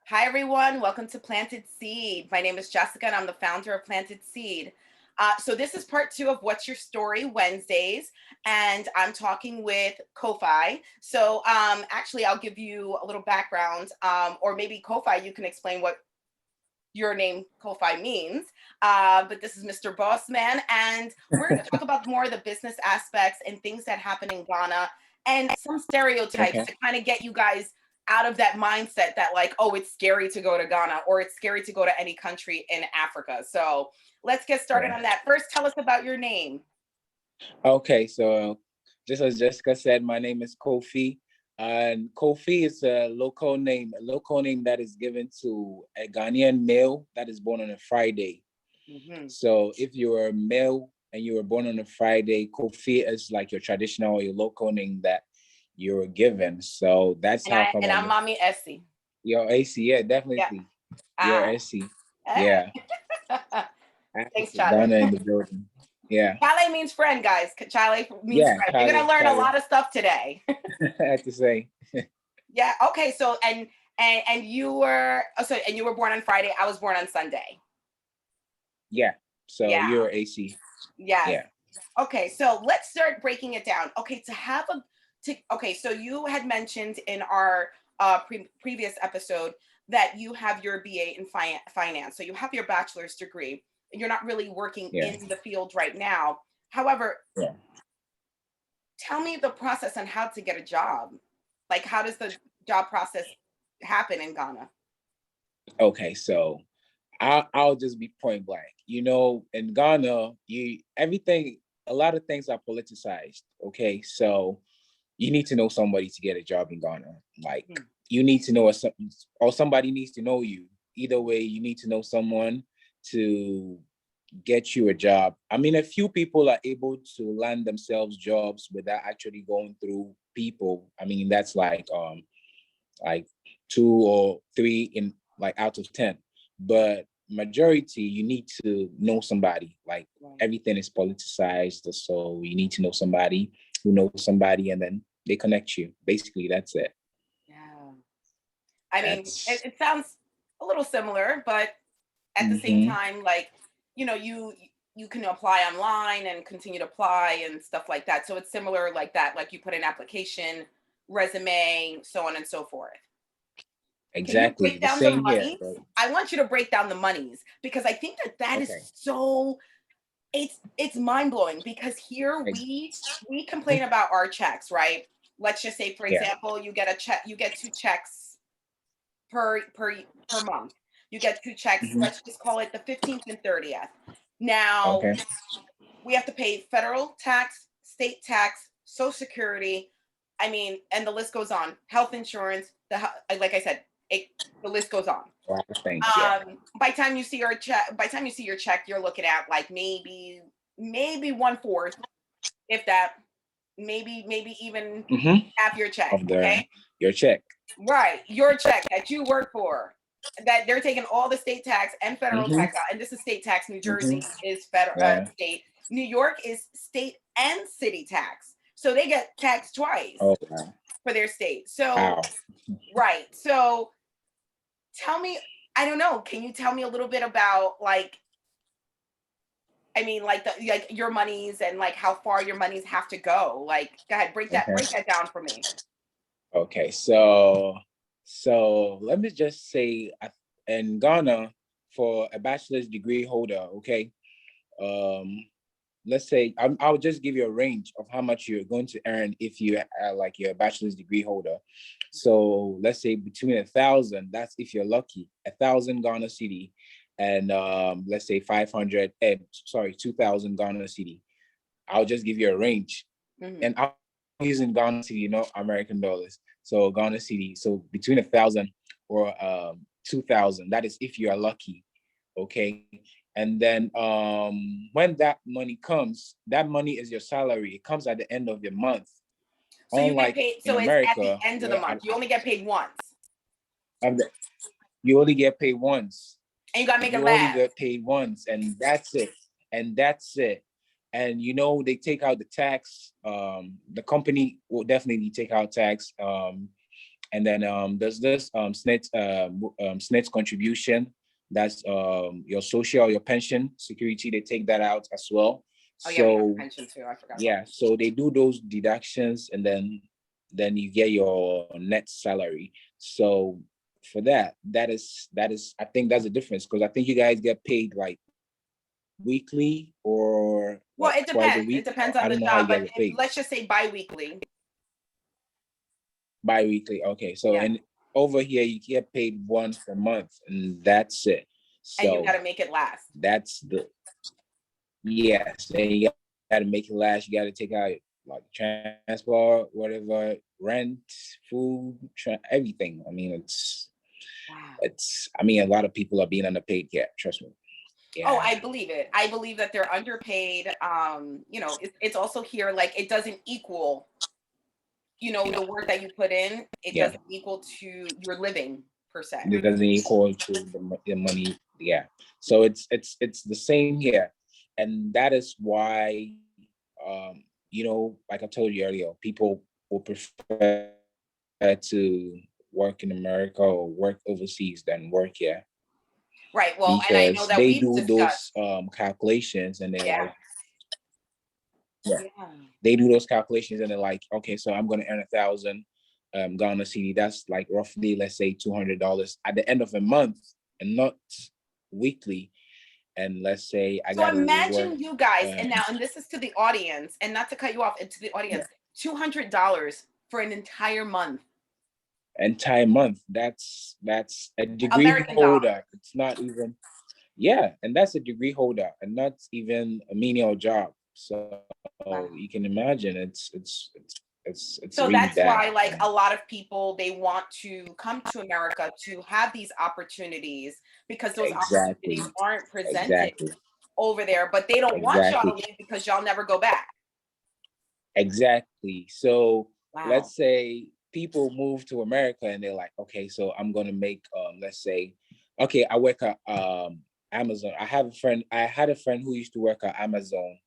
Hi, everyone. Welcome to Planted Seed. My name is Jessica, and I'm the founder of Planted Seed. So this is part two of What's Your Story Wednesdays, and I'm talking with Kofi. So actually, I'll give you a little background, or maybe Kofi, you can explain what your name Kofi means. But this is Mr. Bossman, and we're going to talk about more of the business aspects and things that happen in Ghana and some stereotypes Okay. to kind of get you guys out of that mindset that like, oh, it's scary to go to Ghana or it's scary to go to any country in Africa. So let's get started Yeah. on that. First, tell us about your name. Okay. So, just as Jessica said, my name is Kofi, and Kofi is a local name that is given to a Ghanaian male that is born on a Friday. Mm-hmm. So, if you are a male and you were born on a Friday, Kofi is like your traditional or your local name that you were given. So that's And how I come and I'm Mommy Essie. your AC. Yeah, Yeah. definitely. Your Ah. AC. Hey. Yeah. Thanks, Charlie. Ghana in the building. Yeah. Chale means friend, guys. Chale means Yeah. friend. You're gonna Charlie. learn a Charlie. lot of stuff today. I have to say. Yeah. Okay. So and you were and you were born on Friday. I was born on Sunday. Yeah. So Yeah. you're AC. Yes. Yeah. Okay. So let's start breaking it down. Okay. To have a to okay. So you had mentioned in our previous episode that you have your BA in finance. So you have your bachelor's degree. You're not really working Yeah. in the field right now. However, Yeah. tell me the process on how to get a job. Like, how does the job process happen in Ghana? Okay. So I'll just be point blank. In Ghana, a lot of things are politicized. Okay. So you need to know somebody to get a job in Ghana. Like Hmm. you need to know or somebody needs to know you. Either way, you need to know someone to get you a job. I mean, a few people are able to land themselves jobs without actually going through people. I mean, that's like two or three in like out of 10. But majority, you need to know somebody. Like Right. everything is politicized, so you need to know somebody who knows somebody, and then they connect you. Basically, that's it. Yeah. I mean, it, That's it sounds a little similar, but at the same hmm time, like, you can apply online and continue to apply and stuff like that. So it's similar like that. Like you put an application, resume, so on and so forth. Can you exactly break the down the same here. monies? But I want you to break down the monies because I think that that is okay, so it's mind-blowing because here Ex- we complain about our checks, right? Let's just say, for yeah, example, you get a check, you get two checks per month. You get two checks, hmm let's just call it the 15th and 30th. Now okay, we have to pay federal tax, state tax, social security. I mean, and the list goes on. Health insurance, like I said, the list goes on. a lot of things. Yeah. By time you see your check, you're looking at like maybe one fourth, if that, maybe even hmm half your check. Of Okay, your check. right, your check that you work for, that they're taking all the state tax and federal hmm tax out, and this is state tax. New hmm Jersey is federal Yeah. state. New York is state and city tax, so they get taxed twice Oh wow. for their state. So Wow. right, so tell me, I don't know, can you tell me a little bit about like, I mean, like your monies and like how far your monies have to go. Like, go ahead, break Okay. that down for me. Okay. So let me just say, in Ghana, for a bachelor's degree holder, okay, um, let's say I'll just give you a range of how much you're going to earn if you are like you're a bachelor's degree holder. So let's say between 1,000, that's if you're lucky, 1,000 Ghana city, and let's say 500, sorry, 2,000 Ghana city. I'll just give you a range, Hmm. and I'm using Ghana city, not American dollars. So Ghana city, so between 1,000 or 2,000. That is if you are lucky, okay. And then when that money comes, that money is your salary. It comes at the end of the month. So you get Unlike paid. in So it's at the America, end of the where month. You only get paid once, I'm the, you only get paid once. and you gotta make it You only last. get paid once, and that's it. And that's it. And they take out the tax. The company will definitely take out tax. And then there's this SNIT contribution. That's your social, your pension security. They take that out as well. Oh yeah, we have So pension too. I forgot. yeah, so they do those deductions, and then you get your net salary. So for that is I think that's the difference, because I think you guys get paid like weekly or Well, what, it twice a depends. It week. depends I on the don't know how job, you but guys get paid. let's just say bi-weekly. Bi-weekly. Okay. So Yeah. and over here you get paid once a month, and that's it. And you got So to make it last. that's the yes, and you got to make it last. You got to take out like transport, whatever, rent, food, everything. I mean, Wow. I mean, a lot of people are being underpaid. Yeah, trust me. Oh, Yeah, I believe it. I believe that they're underpaid. It's also here, like it doesn't equal, the work that you put in, it yeah. doesn't equal to your living per se. It doesn't equal to the money. Yeah. So it's the same here, and that is why, like I told you earlier, people will prefer to work in America or work overseas than work here, Right. Well, and I know because that they we've do discussed. those calculations, and they're Yeah. like, yeah, Yeah. they do those calculations, and they're like, okay, so I'm going to earn 1,000 Ghana cedi. That's like roughly, let's say, $200 at the end of a month, and not weekly. And let's say I So got to work. imagine you guys, and this is to the audience, and not to cut you off, and to the audience, $200 for an entire month. Entire month. That's a degree American dollar. holder. It's not even, yeah, and that's a degree holder, and not even a menial job. So Wow. you can imagine it's So really that's bad. why, like, a lot of people, they want to come to America to have these opportunities, because those Exactly, opportunities aren't presented exactly, over there, but they don't want y'all to exactly, leave because y'all never go back. exactly. So Wow. let's say people move to America, and they're like, okay, so I'm gonna make let's say, okay, I work at Amazon. I had a friend who used to work at Amazon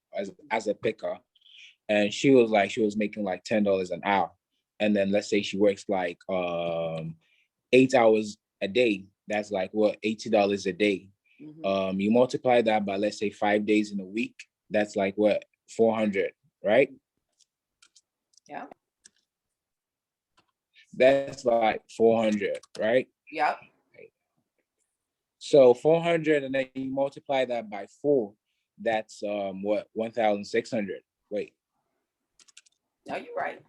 as a picker, and she was making like $10 an hour. And then let's say she works like 8 hours a day. That's like what, $80 a day. Mm-hmm. You multiply that by, let's say, 5 days in a week. That's like what, 400, right? Yeah. That's like 400, right? Yep. So 400, and then you multiply that by 4. That's what, 1,600. Wait. No, you're right.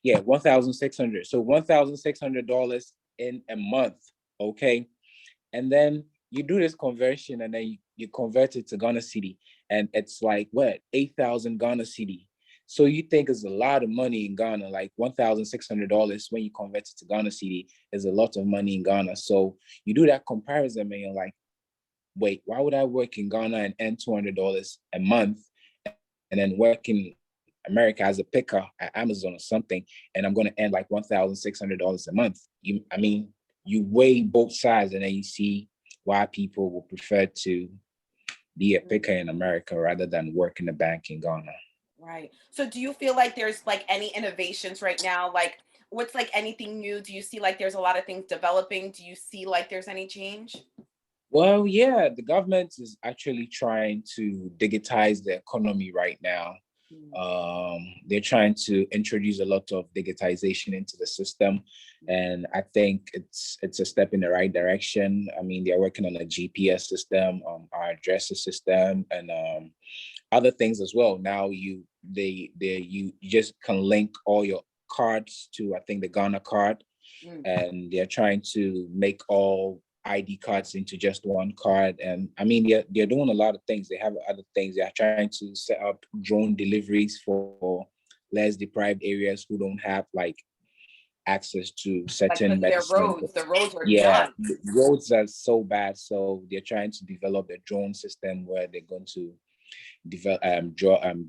Yeah, 1,600. So $1,600 in a month. Okay. And then you do this conversion, and then you convert it to Ghana city, and it's like what, 8,000 Ghana city. So you think it's a lot of money in Ghana, like $1,600 when you convert it to Ghana city is a lot of money in Ghana. So you do that comparison, and you're like, wait, why would I work in Ghana and earn $200 a month, and then work in America as a picker at Amazon or something, and I'm going to earn like $1,600 a month? I mean, you weigh both sides, and then you see why people will prefer to be a picker in America rather than work in the bank in Ghana. Right. So do you feel like there's like any innovations right now? Like, what's like anything new? Do you see like there's a lot of things developing? Do you see like there's any change? Well, yeah, the government is actually trying to digitize the economy right now. They're trying to introduce a lot of digitization into the system, and I think it's a step in the right direction. I mean, they're working on a GPS system, our address system, and other things as well. Now you just can link all your cards to, I think, the Ghana card, and they're trying to make all ID cards into just one card. And I mean, they're doing a lot of things. They have other things. They're trying to set up drone deliveries for less deprived areas who don't have like access to Like, certain because their medicine. roads are Yeah, done. roads are so bad. So they're trying to develop a drone system where they're going to develop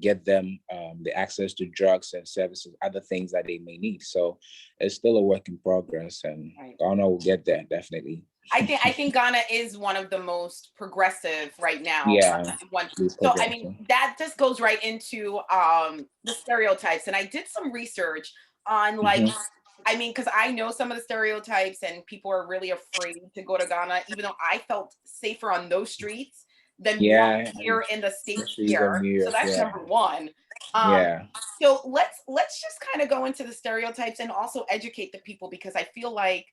get them the access to drugs and services, other things that they may need. So it's still a work in progress, and Right. Ghana will get there definitely. I think Ghana is one of the most progressive right now. Yeah, One. please So I mean progression. that just goes right into the stereotypes. And I did some research on like, Hmm. I mean, because I know some of the stereotypes and people are really afraid to go to Ghana, even though I felt safer on those streets than one Yeah, and here in the States especially of here. New So York. that's Yeah, number one. Um, yeah, so let's just kind of go into the stereotypes and also educate the people, because I feel like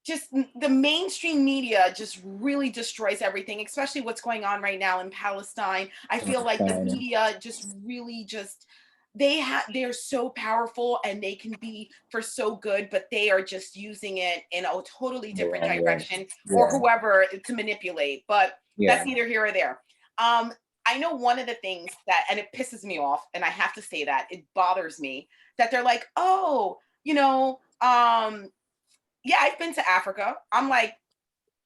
just the mainstream media just really destroys everything, especially what's going on right now in Palestine. I feel like the China. media just really just they're so powerful and they can be for so good, but they are just using it in a totally The different wrong way. direction, or Yeah, whoever, to manipulate. But that's yeah, neither here or there. um I know one of the things that, and it pisses me off, and I have to say that it bothers me, that they're like, oh, yeah, I've been to Africa. I'm like,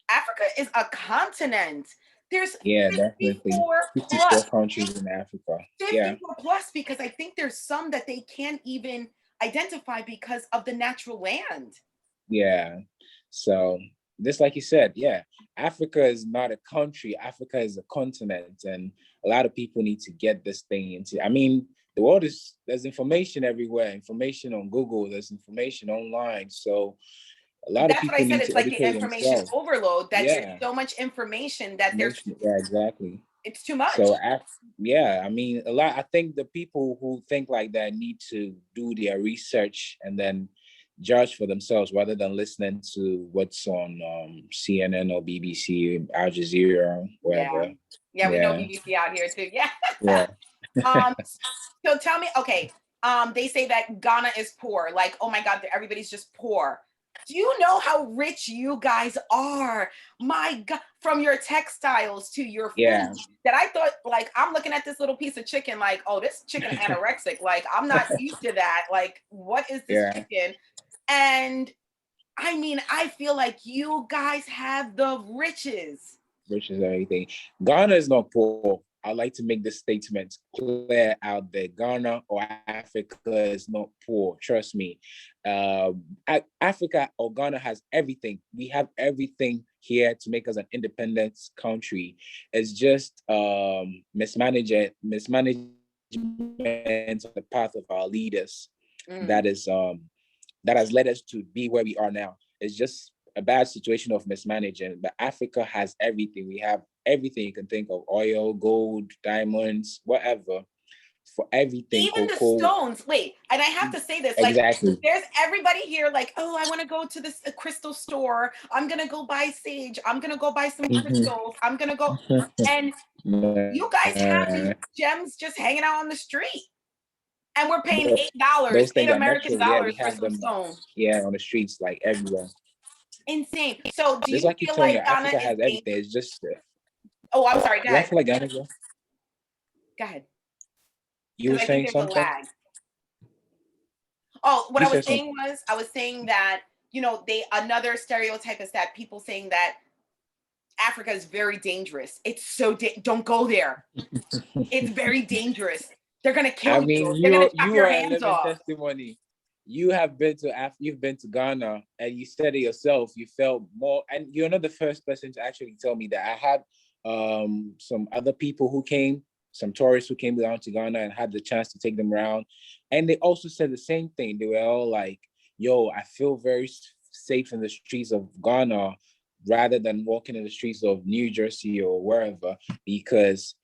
Africa is a continent. There's yeah, definitely. 54 54 plus, countries in Africa. Yeah, 54 plus, because I think there's some that they can't even identify because of the natural land. yeah. So just like you said, yeah, Africa is not a country. Africa is a continent, and a lot of people need to get this thing into. I mean, the world is there's information everywhere. Information on Google. There's information online. So a lot of That's what I people said. need It's to like the educate information themselves. overload, that there's Yeah, so much information that information. Yeah, exactly. it's too much. So, yeah, I mean, a lot. I think the people who think like that need to do their research and then judge for themselves rather than listening to what's on CNN or BBC, Al Jazeera, Yeah. wherever. Yeah, we know Yeah, BBC out here too. Yeah. yeah, Um, so tell me, okay, they say that Ghana is poor. Like, oh my God, everybody's just poor. Do you know how rich you guys are? My God, from your textiles to your food. yeah. That I thought, like, I'm looking at this little piece of chicken, like, oh, this chicken anorexic. Like, I'm not used to that. Like, what is this Yeah, chicken? And I mean, I feel like you guys have the riches. which is everything. Ghana is not poor. I like to make this statement clear out there. Ghana or Africa is not poor. Trust me. Africa or Ghana has everything. We have everything here to make us an independent country. It's just mismanagement on the path of our leaders Mm. that is that has led us to be where we are now. It's just a bad situation of mismanagement. But Africa has everything. We have everything you can think of: oil, gold, diamonds, whatever. For everything, Even the cocoa. stones. Wait, and I have to say this, like, Exactly. there's everybody here, like, oh, I want to go to this crystal store. I'm gonna go buy sage. I'm gonna go buy some crystals. I'm gonna go, and you guys have these gems just hanging out on the street, and we're paying Those eight things are American natural. Yeah, we dollars for have some them. stone. Yeah, on the streets, like everywhere. Insane. So, do Just you like you're feel telling you, like Ghana Africa is has everything. dangerous? It's just. Oh, I'm sorry. Go Do I ahead. feel like Ghana? Go ahead. You were Because I think saying there's a something. lag. Oh, what You I was said saying something. was, I was saying that, they, another stereotype is that people saying that Africa is very dangerous. It's so don't go there. It's very dangerous. They're gonna I kill mean, you. They're gonna chop you your are a hands living off. testimony. You have been to you've been to Ghana, and you said it yourself. You felt more, and you're not the first person to actually tell me that. I had some other people who came, some tourists who came down to Ghana and had the chance to take them around, and they also said the same thing. They were all like, "Yo, I feel very safe in the streets of Ghana." Rather than walking in the streets of New Jersey or wherever, because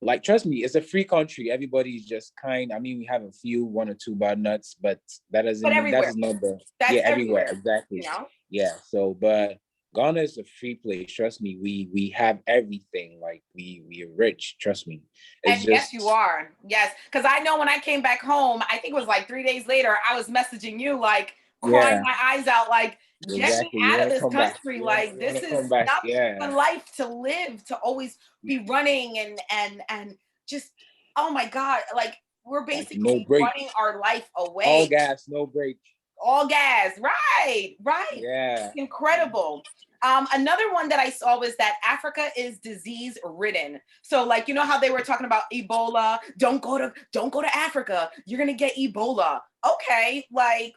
like trust me, it's a free country. Everybody's just kind. I mean, we have a few, one or two bad nuts, but that doesn't But mean that everywhere. is not the That's yeah, everywhere. everywhere. Exactly. You know? Yeah. So but Ghana is a free place. Trust me, we have everything. Like we are rich. Trust me. It's And yes, you just are. Yes. Because I know when I came back home, I think it was like 3 days later, I was messaging you, like, crying yeah, my eyes out, like, get me exactly. You out of wanna this come back. country. Like, You this wanna is come back. not Yeah. the life to live, to always be running and just, oh my God, like, we're Like no basically break. running our life All away. gas, no break. All gas. Right, right. Yeah. Incredible. Another one that I saw was that Africa is disease ridden. So, like, you know how they were talking about Ebola? Don't go to Africa. You're gonna get Ebola. Okay, like,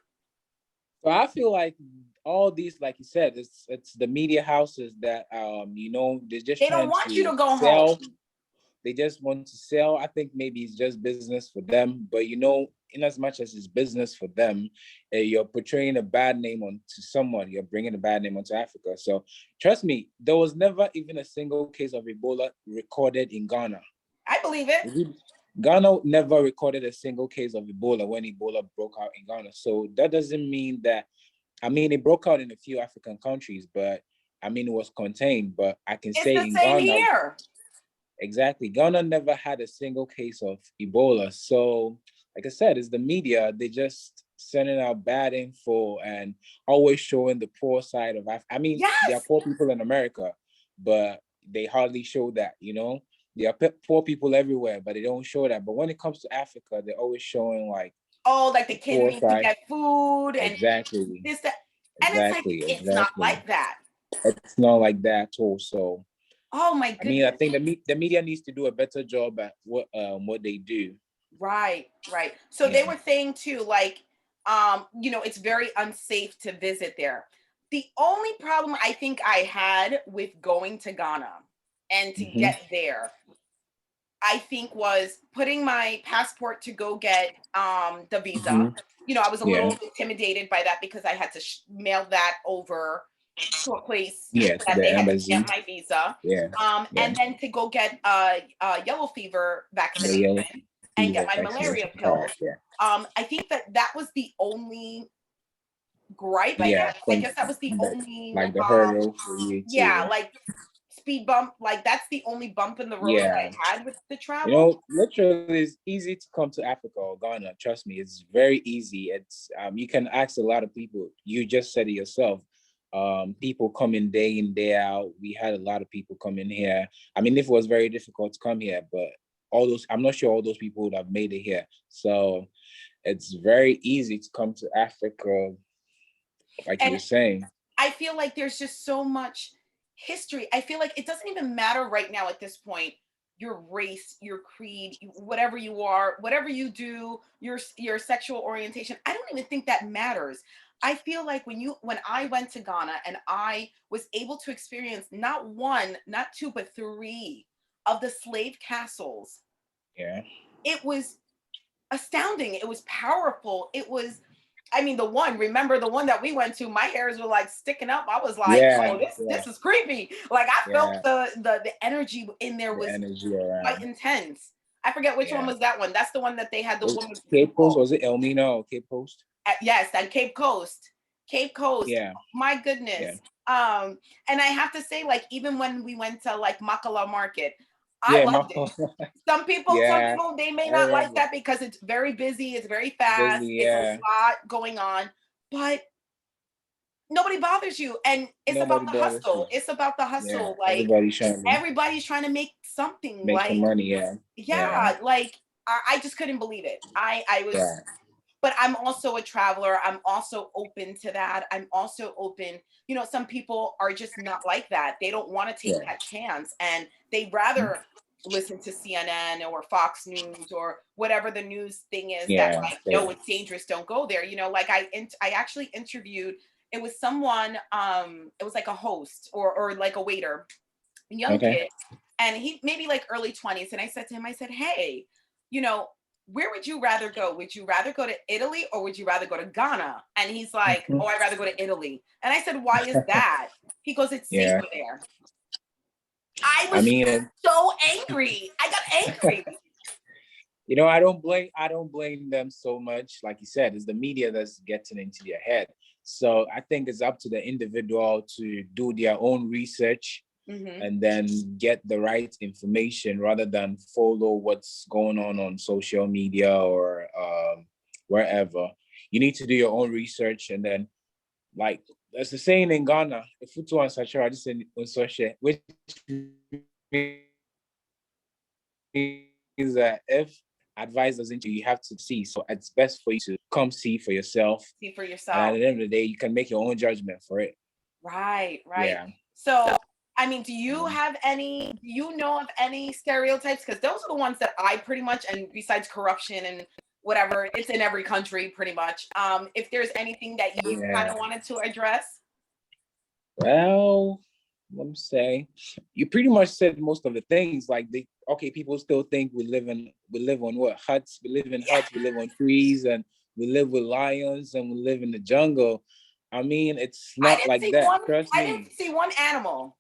So I feel like all these, like you said, it's the media houses that they're just They don't trying want you to to go home. sell. They just want to sell. I think maybe it's just business for them, but in as much as it's business for them, you're portraying a bad name onto someone. You're bringing a bad name onto Africa. So trust me, there was never even a single case of Ebola recorded in Ghana. I believe it. Ghana never recorded a single case of Ebola when Ebola broke out in Ghana. So that doesn't mean that, I mean, it broke out in a few African countries, but I mean, it was contained. But I can It's say the in same Ghana, here. exactly, Ghana never had a single case of Ebola. So, like I said, it's the media. They just sending out bad info and always showing the poor side of Africa. I mean, there are Yes. poor people in America, but they hardly show that. There are poor people everywhere, but they don't show that. But when it comes to Africa, they're always showing like, Oh, like the the kids poor need to side. get food and Exactly. this, that. And it's like, Exactly. it's not Exactly. like that. It's not like that at all. So, Oh my I mean, I goodness. think the media needs to do a better job at what they do. Right, right. So they Yeah. were saying too, like, it's very unsafe to visit there. The only problem I think I had with going to Ghana and to Hmm. get there, I think, was putting my passport to go get the visa. Hmm. I was a Yeah. little intimidated by that because I had to mail that over to a place Yes. that The they had to embassy. stamp my visa. Yeah. Yeah. And then to go get yellow fever The yellow vaccination and get fever my malaria vaccination card. pills. Yeah. I think that was the only gripe, I Yeah. guess. I guess that was the only, Like the hurdle for you yeah, to. like speed bump. Like that's the only bump in the road that Yeah. I had with the travel. Literally, it's easy to come to Africa or Ghana. Trust me, it's very easy. It's you can ask a lot of people. You just said it yourself. People coming day in, day out. We had a lot of people coming here. I mean, if it was very difficult to come here, but I'm not sure all those people would have made it here. So it's very easy to come to Africa, like you And were saying. I feel like there's just so much history. I feel like it doesn't even matter right now at this point your race, your creed, whatever you are, whatever you do, your sexual orientation. I don't even think that matters. I feel like when I went to Ghana and I was able to experience not one, not two, but three of the slave castles, Yeah. it was astounding. It was powerful. It was, I mean, remember the one that we went to, my hairs were like sticking up. I was like, Yeah. oh, this Yeah. this is creepy. Like I felt Yeah. the energy in there The was energy quite around. intense. I forget which one Yeah. was that one. That's the one that they had the woman Cape Coast, pull. was it Elmina or Cape Coast? Yes, at Cape Coast. Cape Coast. Yeah. My Yeah. goodness. And I have to say, like, even when we went to like Makala Market, I Yeah, loved it. Some yeah, people, they may I not like remember. that because it's very busy, it's very fast, Busy, it's a yeah. lot going on, but nobody bothers you. And it's about Nobody the bothers you. hustle. It's about the Yeah, hustle. Like everybody's trying to everybody's trying to make something. make some Like, money. Yeah, yeah, yeah, like I just couldn't believe it. I was, yeah, but I'm also a traveler. I'm also open to that. I'm also open. Some people are just not like that. They don't want to take yeah, that chance and they'd rather listen to CNN or Fox News or whatever the news thing is that, yeah. like, no, it's dangerous, don't go there. Like I actually interviewed, it was someone, it was like a host or like a waiter, a young Okay. kid, and he maybe like early 20s. And I said to him, I said, hey, you know, where would you rather go? Would you rather go to Italy or would you rather go to Ghana? And he's like, oh, I'd rather go to Italy. And I said, why is that? He goes, it's Yeah. safer there. I I was mean, so angry. I got angry. I don't blame them so much. Like you said, it's the media that's getting into their head. So I think it's up to the individual to do their own research Mm-hmm. and then get the right information rather than follow what's going on social media or wherever. You need to do your own research and then, like, there's a saying in Ghana, if you want such a just in social, which means that if advice doesn't you have to see. So it's best for you to come see for yourself. See for And at yourself. the end of the day, you can make your own judgment for it. Right, right. Yeah. So, I mean, do you know of any stereotypes? Because those are the ones that I pretty much, and besides corruption and whatever. It's in every country pretty much. If there's anything that you kind Yeah. of wanted to address. Well, let me say, you pretty much said most of the things. Like okay, people still think we live on what huts? We live in Yeah, huts. We live on trees, and we live with lions, and we live in the jungle. I mean, it's not like that. Trust I didn't me. see one animal.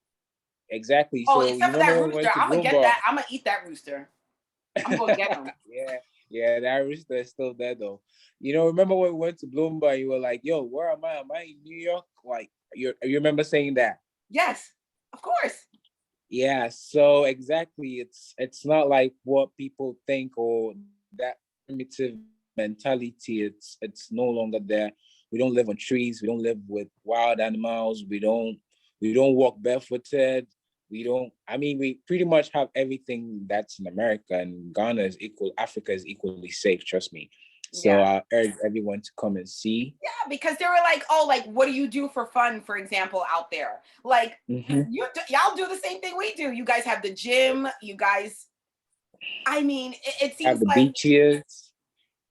Exactly. Oh, So you except for remember that when we rooster. went to I'm gonna get Bloomberg? that. I'm gonna eat that rooster. I'm gonna get him. Yeah, yeah, that rooster is still there though. Remember when we went to Bloomberg? You were like, "Yo, where am I? Am I in New York?" Like, you remember saying that? Yes, of course. Yeah, so exactly, it's not like what people think, or that primitive mentality. It's no longer there. We don't live on trees. We don't live with wild animals. We don't walk barefooted. We don't. I mean, we pretty much have everything that's in America, and Ghana is equal. Africa is equally safe. Trust me. So Yeah. I urge everyone to come and see. Yeah, because they were like, oh, like, what do you do for fun, for example, out there? Like, Mm-hmm. y'all do the same thing we do. You guys have the gym. You guys, I mean, it Have seems the like beaches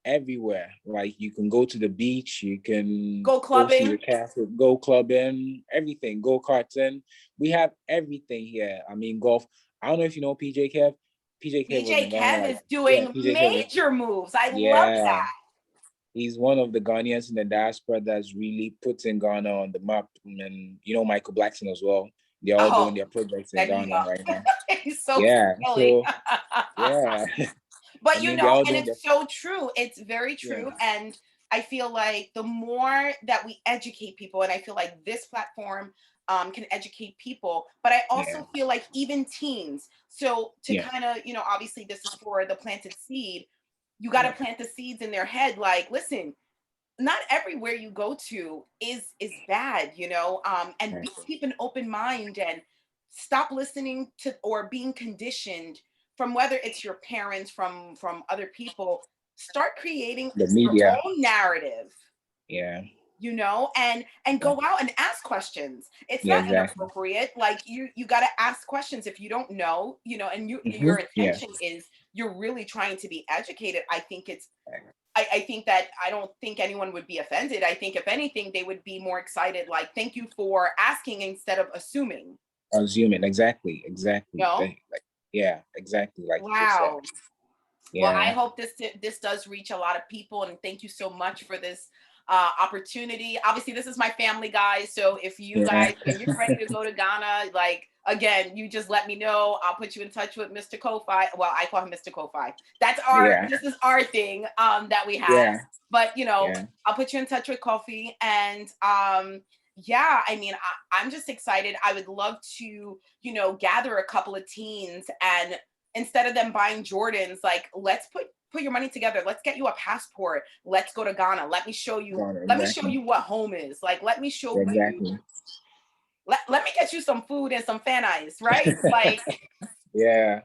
everywhere. Like you can go to the beach, you can go go see the clubbing. castle, go clubbing, everything, go karting. We have everything here. I mean, golf. I don't know if you know PJ Kev. PJ Kev was DJ in Ghana, Kev like, is yeah, doing PJ Kev was, major moves. I love yeah. that. He's one of the Ghanaians in the diaspora that's really putting Ghana on the map. And Michael Blackson as well. They're all doing Oh, their projects in that New Ghana York. right now. He's so Yeah. silly. So yeah. But I mean, they're all and doing their, it's so true. It's very yeah, true. And I feel like the more that we educate people, and I feel like this platform can educate people, but I yeah, also feel like even teens. So to yeah, kind of, obviously this is for the planted seed. You got to yeah. plant the seeds in their head. Like, listen, not everywhere you go to is bad, and Right. keep an open mind and stop listening to or being conditioned from whether it's your parents, from other people. Start creating The your media. own narrative, Yeah. and Yeah. go out and ask questions. It's Yeah, not exactly. inappropriate. Like, you got to ask questions if you don't know, and your Yeah. intention is you're really trying to be educated. I think that I don't think anyone would be offended. I think if anything, they would be more excited. Like, thank you for asking instead of assuming. Assuming. Exactly. Exactly. No. Like, yeah, exactly. Like you just said. Wow. Well, I Yeah. hope this does reach a lot of people, and thank you so much for this opportunity. Obviously, this is my family, guys. So if you Yeah. guys, when you're ready to go to Ghana, like, again, you just let me know. I'll put you in touch with Mr. Kofi. Well, I call him Mr. Kofi. Yeah. This is our thing that we have. Yeah. But Yeah. I'll put you in touch with Kofi, and yeah, I mean, I'm just excited. I would love to, gather a couple of teens, and instead of them buying Jordans, like, let's put your money together. Let's get you a passport. Let's go to Ghana. Ghana, Let me show exactly. you what home is. Like, let me show you, Exactly. let me get you some food and some fan ice, right? Like, Yeah.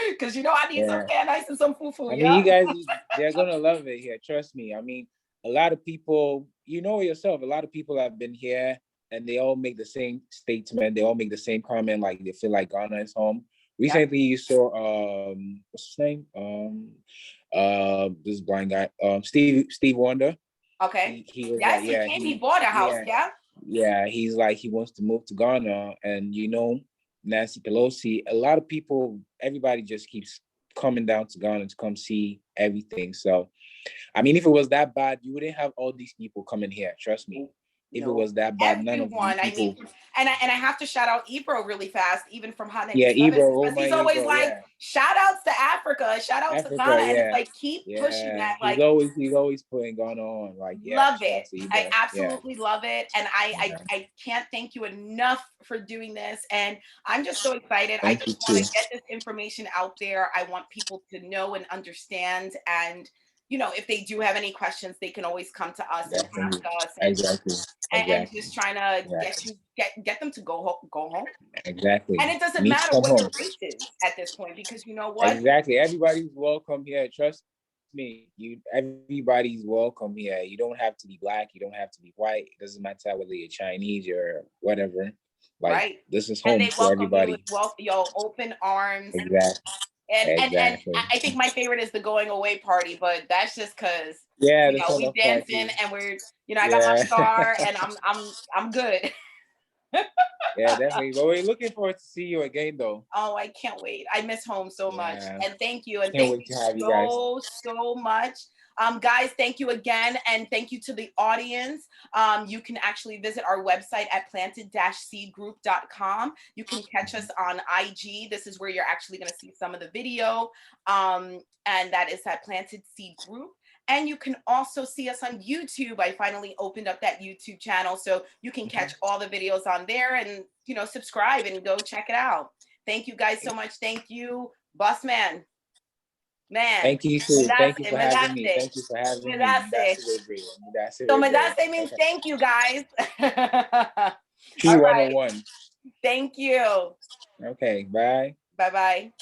because I need some Yeah. fan ice and some fufu. I mean, Yeah. you guys, they're gonna love it here. Trust me. I mean, a lot of people, yourself, a lot of people have been here, and they all make the same statement. They all make the same comment, like they feel like Ghana is home. Yeah. Recently, you saw what's his name? This blind guy, Steve Wonder. Okay. He was like, Yes, he yeah, came. He bought a house. yeah, Yeah. yeah. He's like he wants to move to Ghana, and Nancy Pelosi. A lot of people, everybody just keeps coming down to Ghana to come see everything. So, I mean, if it was that bad, you wouldn't have all these people coming here. Trust me. If it No, was that bad, none of these everyone. I mean, people. and I have to shout out Ebro really fast, even from Hot Yeah, 97, Ebro, oh because my he's always Ebro, like, yeah, shout outs to Africa, shout out to Africa, Ghana, and it's yeah, like, keep pushing yeah. that. He's Like, always he's always putting Ghana on. Like, yeah, love shout out it. to I Ebro. Yeah, absolutely love it, and yeah. I can't thank you enough for doing this. And I'm just so excited. I Thank you just want too. to get this information out there. I want people to know and understand, and if they do have any questions, they can always come to us and ask Definitely. us, Exactly. and Exactly. just trying to Exactly. get them to go home. And Exactly. it doesn't Need to matter come what home. your race is at this point, because you know what? Exactly. Everybody's welcome here. Trust me. Everybody's welcome here. You don't have to be black. You don't have to be white. It doesn't matter whether you're Chinese or whatever. Like Right. this is And home they for welcome you with everybody. open arms. Exactly. And Exactly. I think my favorite is the going away party, but that's just because Yeah, you the know send we off dancing party. and we're I got my Yeah. star and I'm good. Yeah, definitely. But we're looking forward to see you again, though. Oh, I can't wait. I miss home so much. Yeah. And thank you. And Can't thank wait you to have you guys. so much. Guys, thank you again. And thank you to the audience. You can actually visit our website at planted-seedgroup.com. You can catch us on IG. This is where you're actually going to see some of the video. And that is at Planted Seed Group. And you can also see us on YouTube. I finally opened up that YouTube channel, so you can catch all the videos on there and, subscribe and go check it out. Thank you guys so much. Thank you, Boss Man. Thank you too. Thank you for having me. Medase. Thank you for having me. Medase. So Medase. Medase means thank you, guys. All right. P101. Thank you. Okay, bye. Bye-bye.